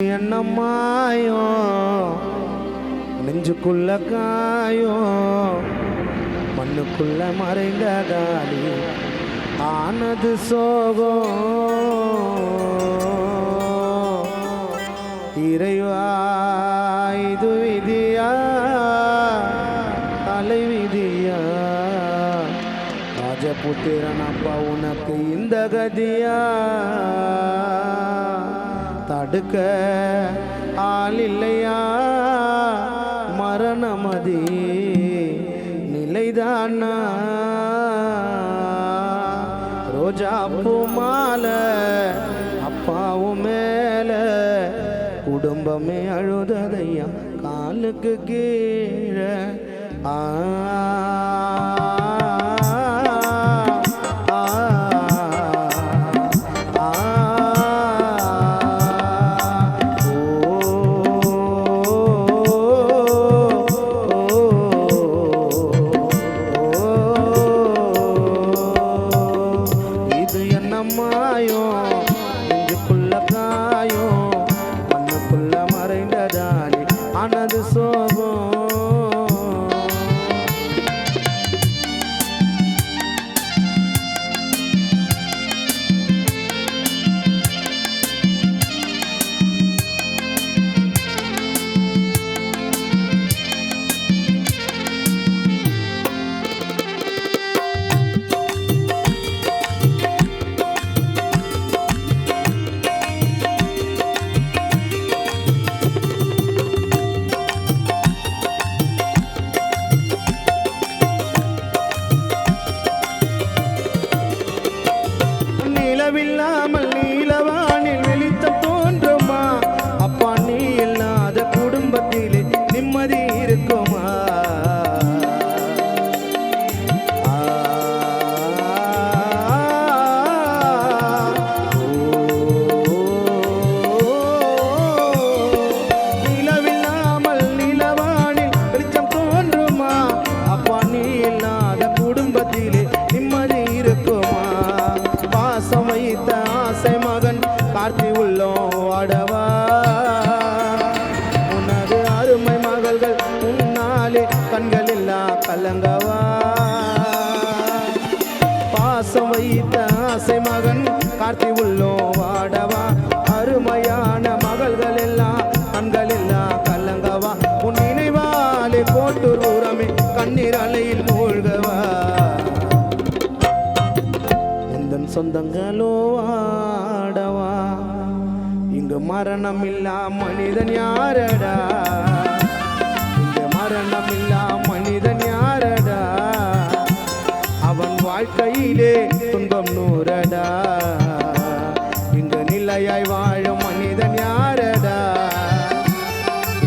என்னம்மாயோ நெஞ்சுக்குள்ள காயோ மண்ணுக்குள்ள மறைந்த காலி ஆனது சோகம் இறைவா இது விதியா தலை விதியா ராஜபுத்திரன் அப்பா உனக்கு இந்த கதியா தடுக்க ஆள் இல்லையா மரணமதி நிலைதானா ரோஜா பூ மாலை அப்பாவும் மேல குடும்பமே அழுததையா காலுக்கு கீழே மாயோ நெஞ்சுக்குள்ள காயோ மண்ணுக்குள்ள மறைந்ததானே ஆனது சோகம் நிலவில்லாமல் நீலவானில் வெளிச்சம் தோன்றுமா அப்பா நீ இல்லாத குடும்பத்திலே நிம்மதி இருக்குமா நிலவில்லாமல் நீலவானில் வெளிச்சம் தோன்றுமா அப்பா நீ இல்லாத குடும்பத்திலே நிம்மதி இருக்குமா வைத்த ஆசை மகன் கார்த்தி உள்ளோம் வாடவா உனது அருமை மகள்கள் உன்னாலே கண்கள் இல்லா கலங்கவா பாசம் வைத்த ஆசை மகன் கார்த்தி உள்ளோம் வாடவா அருமையான மகள்கள் எல்லாம் கண்கள் இல்லா கலங்கவா உன் நினைவாலே கோட்டூர் ஊரமே கண்ணீர் அலையில் மூழ்கவா சொந்தங்களோ ஆடவா இங்கு மரணம் இல்லா மனிதன் யாரடா இங்கு மரணம் இல்லா மனிதன் யாரடா அவன் வாழ்க்கையிலே துன்பம் நூறடா இங்கு நிலையாய் வாழும் மனிதன் யாரடா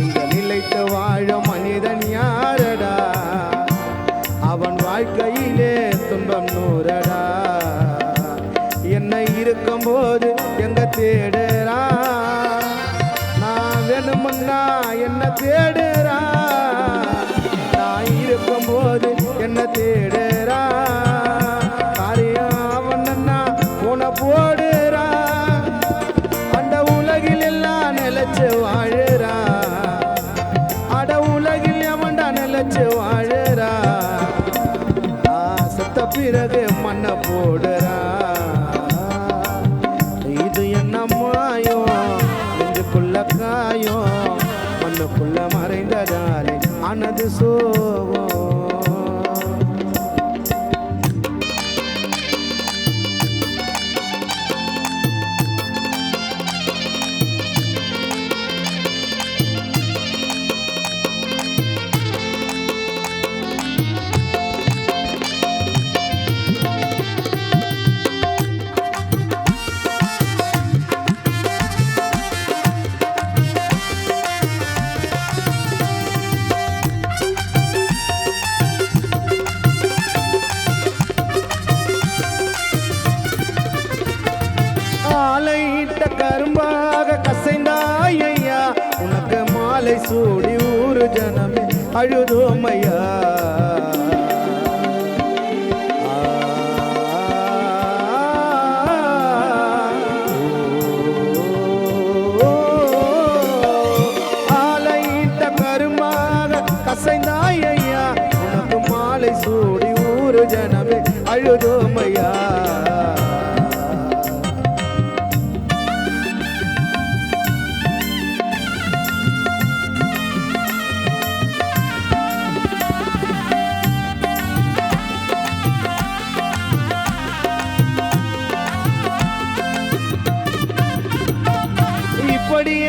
இங்கு நிலைத்து வாழும் மனிதன் யாரடா அவன் வாழ்க்கையிலே துன்பம் நூறடா என்னை இருக்கும் போது எங்க தேடுறா நான் வேணுமுன்னா என்ன தேடுறா நான் இருக்கும் போது என்ன தேடுறா காரியம் அவனா உன போடுறா அந்த உலகில் எல்லாம் நிலைச்சு வாழுறா அட உலகில் அவன்டா நிலைச்சு வாழுறா செத்த பிறகு மண்ணை போடுறா இது என்ன மாயோ நெஞ்சுக்குள்ள காயோ மண்ணுக்குள்ள மறைந்ததாலே ஆனது சோகம் ஆலையிட்ட கரும்பாக கசைந்தாயையா உனக்கு மாலை சூடி ஊரு ஜனமே அழுதோமையா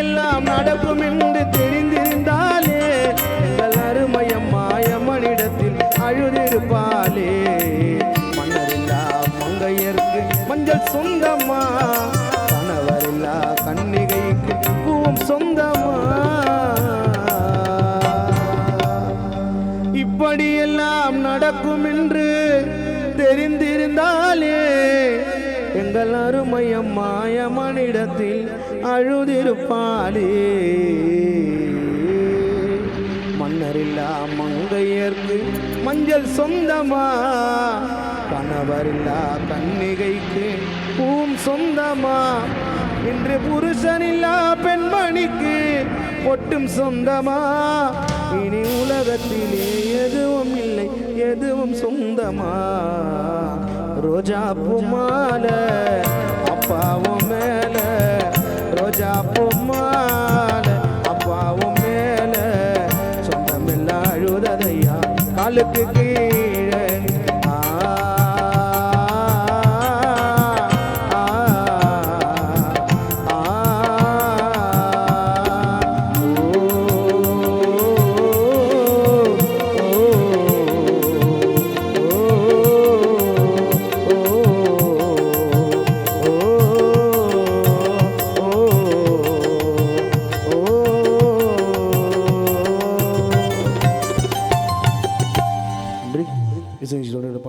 எல்லாம் நடக்கும் என்று தெரிந்திருந்தாலே எங்கள் அருமையம்மா எம்மனிடத்தில் அழுதிருப்பாளே. மன்னரில்லா மங்கையருக்கு மஞ்சள் சொந்தமா, கணவரில்லா கன்னிகைக்கு பூவும் சொந்தமா. இப்படியெல்லாம் நடக்கும் என்று தெரிந்திருந்தாலே எங்கள் அருமையம்மா எமனிடத்தில் அழுதிருப்பாளே. மன்னரில்லா மங்கையர்க்கு மஞ்சள் சொந்தமா, கணவரில்லா கன்னிகைக்கு பூம் சொந்தமா. இன்று புருஷனில்லா பெண்மணிக்கு பொட்டும் சொந்தமா. இனி உலகத்திலே எதுவும் இல்லை, எதுவும் சொந்தமா. ரோஜா பூமால அப்பாவும் மேல, ரோஜா பூமால அப்பாவும் மேல, சொந்தமெல்லாம் அழுததையா காலுக்கு கீழே. Isso a gente